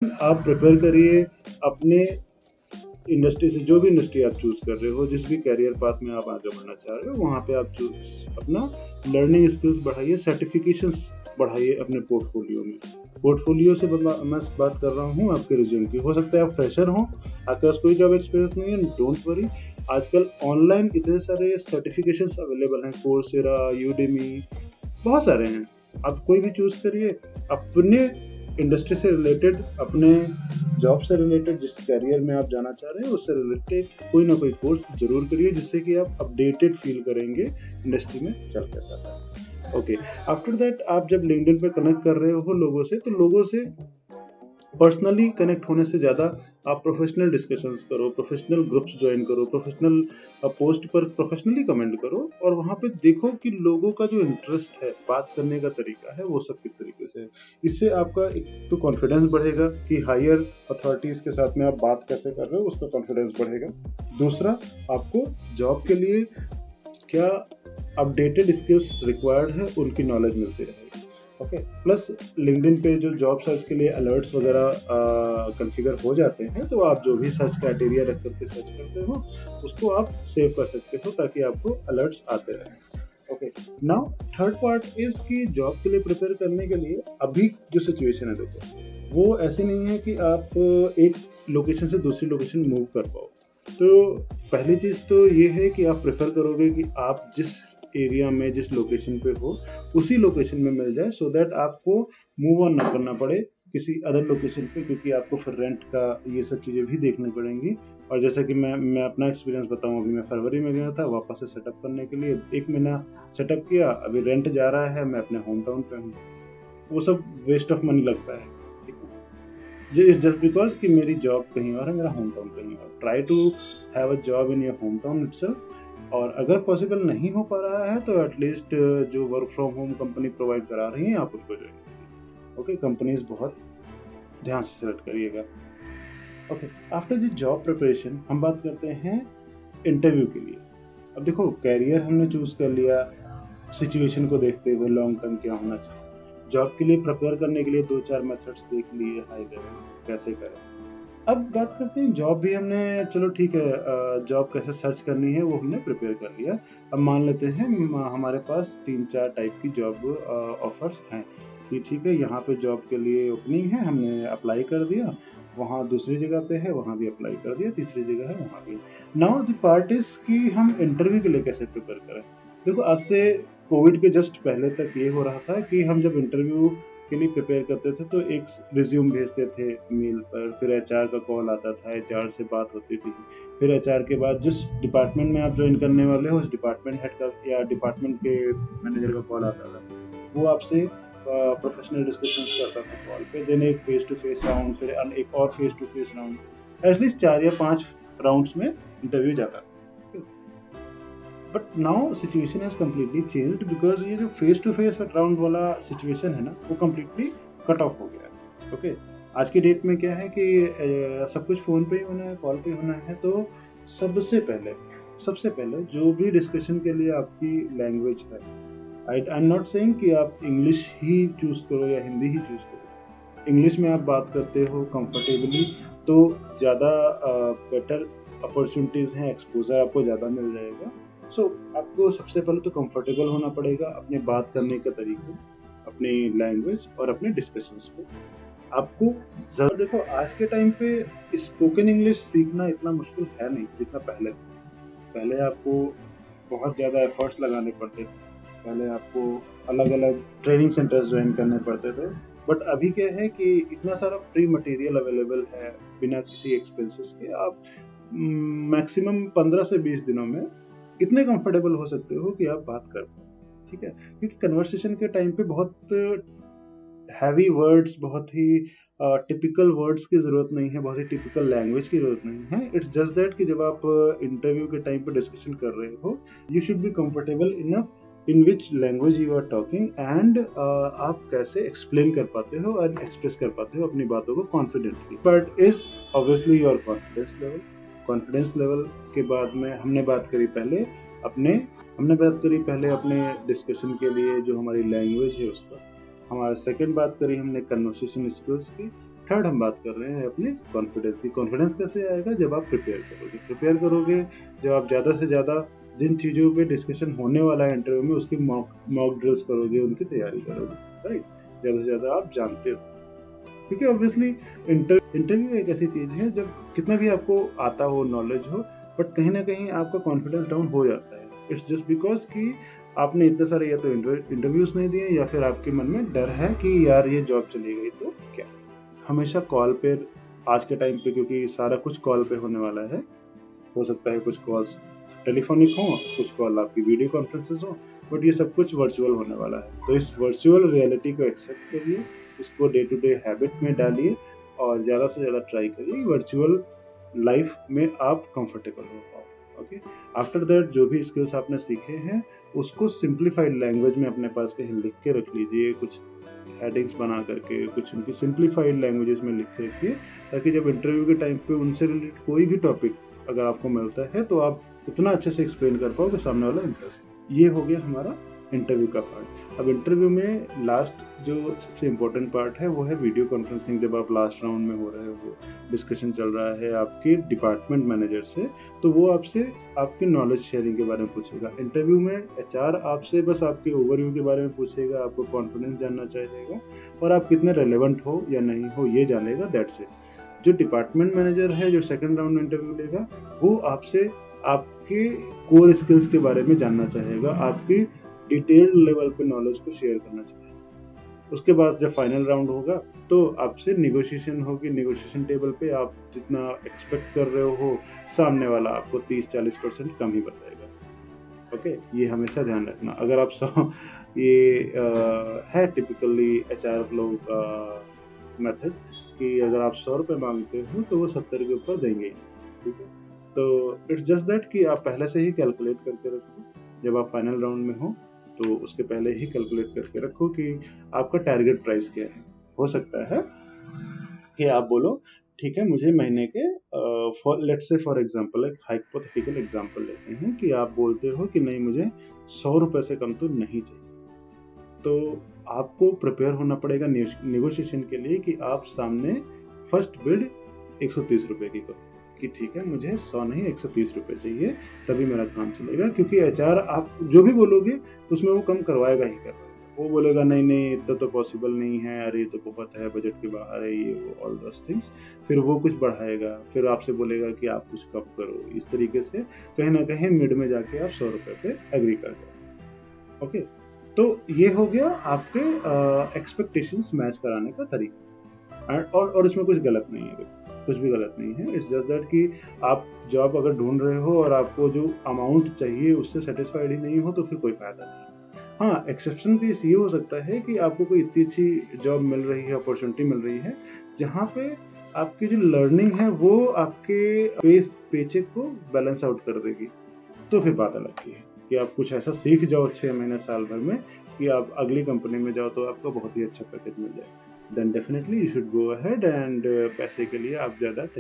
आप प्रिपेयर करिए अपने इंडस्ट्री से, जो भी इंडस्ट्री आप चूज कर रहे हो, जिस भी कैरियर पाथ में आप आगे बढ़ना चाह रहे हो, वहाँ पे आप चूज अपना लर्निंग स्किल्स बढ़ाइए, सर्टिफिकेशंस बढ़ाइए अपने पोर्टफोलियो में। पोर्टफोलियो से मैं बात कर रहा हूँ आपके रिज्यूम की। हो सकता है आप फ्रेशर हो, आपके पास कोई जॉब एक्सपीरियंस नहीं है, डोंट वरी। आजकल ऑनलाइन इतने सारे सर्टिफिकेशंस अवेलेबल हैं, कोर्सेरा, यूडेमी, बहुत सारे हैं। आप कोई भी चूज करिए, अपने इंडस्ट्री से रिलेटेड, अपने जॉब से रिलेटेड, जिस कैरियर में आप जाना चाह रहे हैं उससे रिलेटेड कोई ना कोई कोर्स जरूर करिए, जिससे कि आप अपडेटेड फील करेंगे इंडस्ट्री में चल कैसा है। ओके, आफ्टर दैट आप जब लिंक्डइन पे कनेक्ट कर रहे हो लोगों से, तो लोगों से पर्सनली कनेक्ट होने से ज़्यादा आप प्रोफेशनल डिस्कशंस करो, प्रोफेशनल ग्रुप्स ज्वाइन करो, प्रोफेशनल पोस्ट पर प्रोफेशनली कमेंट करो, और वहाँ पे देखो कि लोगों का जो इंटरेस्ट है, बात करने का तरीका है, वो सब किस तरीके से है। इससे आपका एक तो कॉन्फिडेंस बढ़ेगा कि हायर अथॉरिटीज़ के साथ में आप बात कैसे कर रहे हो, उसका कॉन्फिडेंस बढ़ेगा। दूसरा, आपको जॉब के लिए क्या अपडेटेड स्किल्स रिक्वायर्ड है उनकी नॉलेज मिलती रहेगी। ओके, प्लस लिंक्डइन पे जो जॉब सर्च के लिए अलर्ट्स वगैरह कॉन्फ़िगर हो जाते हैं, तो आप जो भी सर्च क्राइटेरिया रख करके सर्च करते हो उसको आप सेव कर सकते हो ताकि आपको अलर्ट्स आते रहें। Okay, now third part is कि जॉब के लिए प्रिपेयर करने के लिए अभी जो सिचुएशन है, देखो वो ऐसी नहीं है कि आप एक लोकेशन से दूसरी लोकेशन मूव कर पाओ। तो पहली चीज़ तो ये है कि आप प्रेफर करोगे कि आप जिस एरिया में, जिस लोकेशन पे हो, उसी लोकेशन में मिल जाए, सो दैट आपको मूव ऑन ना करना पड़े किसी अदर लोकेशन पे, क्योंकि आपको फिर रेंट का ये सब चीज़ें भी देखनी पड़ेंगी। और जैसा कि मैं अपना एक्सपीरियंस बताऊं, अभी मैं फरवरी में गया था वापस से सेटअप करने के लिए, 1 महीना सेटअप किया, अभी रेंट जा रहा है, मैं अपने होम टाउन पे हूँ, वो सब वेस्ट ऑफ मनी लगता है। ठीक है, जस्ट बिकॉज कि मेरी जॉब कहीं और है, मेरा होम टाउन कहीं और। Try to have a job in your home town itself, और अगर पॉसिबल नहीं हो पा रहा है तो एटलीस्ट जो work from home company provide करा रही है आप उनको ज्वाइन करिए। ओके, कंपनीज बहुत ध्यान से सेलेक्ट करिएगा। Okay, after the job preparation हम बात करते हैं इंटरव्यू के लिए। अब देखो, कैरियर हमने चूज कर लिया, सिचुएशन को देखते हुए लॉन्ग टर्म क्या होना चाहिए। जॉब के लिए प्रिपेयर करने के लिए 2-4 मेथड्स देख लिए हाई लेवल कैसे करें। अब बात करते हैं जॉब भी हमने, चलो ठीक है, जॉब कैसे सर्च करनी है वो हमने प्रिपेयर कर लिया। अब मान लेते हैं हमारे पास 3-4 टाइप की जॉब ऑफर्स हैं कि ठीक है, यहाँ पे जॉब के लिए ओपनिंग है, हमने अप्लाई कर दिया, वहाँ दूसरी जगह पे है, वहाँ भी अप्लाई कर दिया, तीसरी जगह है, वहाँ भी। नाउ द पार्ट इज कि हम इंटरव्यू के लिए कैसे प्रिपेयर करें। देखो, आज से कोविड के जस्ट पहले तक ये हो रहा था कि हम जब इंटरव्यू के लिए प्रिपेयर करते थे तो एक रिज्यूम भेजते थे मेल पर, फिर एचआर का कॉल आता था, एचआर से बात होती थी, फिर एचआर के बाद जिस डिपार्टमेंट में आप ज्वाइन करने वाले हो उस डिपार्टमेंट हेड का या डिपार्टमेंट के मैनेजर का कॉल आता था, वो आपसे प्रोफेशनल डिस्कशंस करता था कॉल पे, देन एक फेस टू फेस राउंड, फिर एक और face to face round, at least 4 या 5 राउंड्स में इंटरव्यू जाता था। But now situation has completely changed, because ये जो फेस टू फेस राउंड वाला सिचुएशन है ना, वो कम्प्लीटली कट ऑफ हो गया है। ओके, आज की डेट में क्या है कि सब कुछ फोन पे ही होना है, कॉल पे होना है। तो सबसे पहले जो भी डिस्कशन के लिए आपकी लैंग्वेज है, आई एम नॉट सेइंग कि आप इंग्लिश ही चूज करो या हिंदी ही चूज करो। इंग्लिश में आप बात करते हो कंफर्टेबली तो ज़्यादा बेटर अपॉर्चुनिटीज़ हैं, एक्सपोजर आपको ज़्यादा मिल जाएगा। सो आपको सबसे पहले तो कंफर्टेबल होना पड़ेगा अपने बात करने के तरीके, अपनी लैंग्वेज और अपने डिस्कशंस पे। आपको जरूर देखो, आज के टाइम पे स्पोकन इंग्लिश सीखना इतना मुश्किल है नहीं जितना पहले था। पहले आपको बहुत ज़्यादा एफर्ट्स लगाने पड़ते थे, पहले आपको अलग अलग ट्रेनिंग सेंटर्स ज्वाइन करने पड़ते थे। बट अभी क्या है कि इतना सारा फ्री मटेरियल अवेलेबल है, बिना किसी एक्सपेंसेस के आप मैक्सिमम 15 से 20 दिनों में इतने कंफर्टेबल हो सकते हो कि आप बात कर पाओ। ठीक है, क्योंकि कन्वर्सेशन के टाइम पे बहुत हैवी वर्ड्स, बहुत ही टिपिकल वर्ड्स की ज़रूरत नहीं है, बहुत ही टिपिकल लैंग्वेज की ज़रूरत नहीं है। इट्स जस्ट दैट कि जब आप इंटरव्यू के टाइम पे डिस्कशन कर रहे हो, you should be comfortable enough in which language you are talking, and आप कैसे एक्सप्लेन कर पाते हो और एक्सप्रेस कर पाते हो अपनी बातों को confidently. But is obviously your confidence level. Confidence level के बाद में हमने बात करी पहले अपने डिस्कशन के लिए जो हमारी लैंग्वेज है उसका। हमारा सेकंड बात करी हमने कन्वर्सेशन स्किल्स की। थर्ड हम बात कर रहे हैं अपने कॉन्फिडेंस की। कॉन्फिडेंस कैसे आएगा? जब आप प्रिपेयर करोगे, जब आप ज़्यादा से ज़्यादा जिन चीज़ों पे डिस्कशन होने वाला है इंटरव्यू में उसकी मॉक ड्रिल्स करोगे, उनकी तैयारी करोगे, राइट। ज़्यादा से ज़्यादा आप जानते हो, क्योंकि ऑब्वियसली इंटरव्यू एक ऐसी चीज़ है जब कितना भी आपको आता हो, नॉलेज हो, बट कहीं ना कहीं आपका कॉन्फिडेंस डाउन हो जाता है। इट्स जस्ट बिकॉज कि आपने इतने सारे या तो इंटरव्यूज नहीं दिए, या फिर आपके मन में डर है कि यार ये जॉब चली गई तो क्या। हमेशा कॉल पे, आज के टाइम पे क्योंकि सारा कुछ कॉल पे होने वाला है, हो सकता है कुछ कॉल्स टेलीफोनिक हो, कुछ कॉल आपकी वीडियो कॉन्फ्रेंसेस हो, बट ये सब कुछ वर्चुअल होने वाला है। तो इस वर्चुअल रियलिटी को एक्सेप्ट करिए, इसको डे टू डे हैबिट में डालिए, और ज़्यादा से ज़्यादा ट्राई करिए वर्चुअल लाइफ में आप कंफर्टेबल हो पाओ। ओके, आफ्टर दैट जो भी स्किल्स आपने सीखे हैं उसको सिंप्लीफाइड लैंग्वेज में अपने पास कहीं लिख के रख लीजिए, कुछ हेडिंग्स बना करके, कुछ उनकी सिंप्लीफाइड लैंग्वेजेस में लिख के रखिए, ताकि जब इंटरव्यू के टाइम पे उनसे रिलेटेड कोई भी टॉपिक अगर आपको मिलता है तो आप इतना अच्छे से एक्सप्लेन कर पाओ कि सामने वाला इंटरेस्ट। ये हो गया हमारा इंटरव्यू का पार्ट। अब इंटरव्यू में लास्ट जो सबसे इम्पोर्टेंट पार्ट है वो है वीडियो कॉन्फ्रेंसिंग। जब आप लास्ट राउंड में हो रहे हो, डिस्कशन चल रहा है आपके डिपार्टमेंट मैनेजर से, तो वो आपसे आपके नॉलेज शेयरिंग के बारे में पूछेगा। इंटरव्यू में एचआर आपसे बस आपके ओवरव्यू के बारे में पूछेगा, आपको कॉन्फिडेंस जानना चाहेगा, और आप कितने रेलेवेंट हो या नहीं हो ये जानेगा, दैट्स इट। जो डिपार्टमेंट मैनेजर है जो सेकंड राउंड में इंटरव्यू लेगा, वो आपसे आपके कोर स्किल्स के बारे में जानना चाहेगा, आपकी डिटेल्ड लेवल पे नॉलेज को शेयर करना चाहेगा। उसके बाद जब फाइनल राउंड होगा तो आपसे निगोशिएशन होगी। निगोशिएशन टेबल पे आप जितना एक्सपेक्ट कर रहे हो, सामने वाला आपको 30-40% कम ही बताएगा। ओके, ये हमेशा ध्यान रखना। अगर आप ये है टिपिकली एचआर लोगों का मेथड कि अगर आप 100 रुपये मांगते हो तो वो 70 के ऊपर देंगे, ठीक है। तो इट्स जस्ट दैट कि आप पहले से ही कैलकुलेट करके रखो, जब आप फाइनल राउंड में हो तो उसके पहले ही कैलकुलेट करके रखो कि आपका टारगेट प्राइस क्या है। हो सकता है कि आप बोलो ठीक है, मुझे महीने के लेट्स से फॉर एग्जांपल एक हाइपोथेटिकल एग्जांपल लेते हैं कि आप बोलते हो कि नहीं, मुझे 100 रुपये से कम तो नहीं चाहिए। तो आपको प्रिपेयर होना पड़ेगा नेगोशिएशन के लिए कि आप सामने फर्स्ट बिड 130 रुपये की करो, कि ठीक है मुझे 100 नहीं 130 रुपये चाहिए, तभी मेरा काम चलेगा। क्योंकि एचआर आप जो भी बोलोगे उसमें वो कम करवाएगा ही करवाएगा। वो बोलेगा नहीं नहीं इतना तो पॉसिबल नहीं है, अरे ये तो बहुत है, बजट के बाहर है, ये वो ऑल दोस थिंग्स। फिर वो कुछ बढ़ाएगा, फिर आपसे बोलेगा कि आप कुछ कम करो। इस तरीके से कहीं ना कहीं मिड में जाके आप 100 रुपये पे एग्री कर जाओ। ओके, तो ये हो गया आपके एक्सपेक्टेशंस मैच कराने का तरीका। और इसमें कुछ गलत नहीं है, कुछ भी गलत नहीं है। इट्स जस्ट दैट कि आप जॉब अगर ढूंढ रहे हो और आपको जो अमाउंट चाहिए उससे सेटिस्फाइड ही नहीं हो तो फिर कोई फायदा नहीं। हाँ, एक्सेप्शन केस ये हो सकता है कि आपको कोई इतनी अच्छी जॉब मिल रही है, अपॉर्चुनिटी मिल रही है, जहाँ पे आपकी जो लर्निंग है वो आपके पेचेक को बैलेंस आउट कर देगी, तो फिर बात अलग की है कि आप कुछ ऐसा सीख जाओ 6 महीने साल भर में कि आप अगली कंपनी में जाओ तो आपको बहुत ही अच्छा पैकेज मिल जाए। Then definitely you should go ahead and पैसे के लिए आप ज़्यादा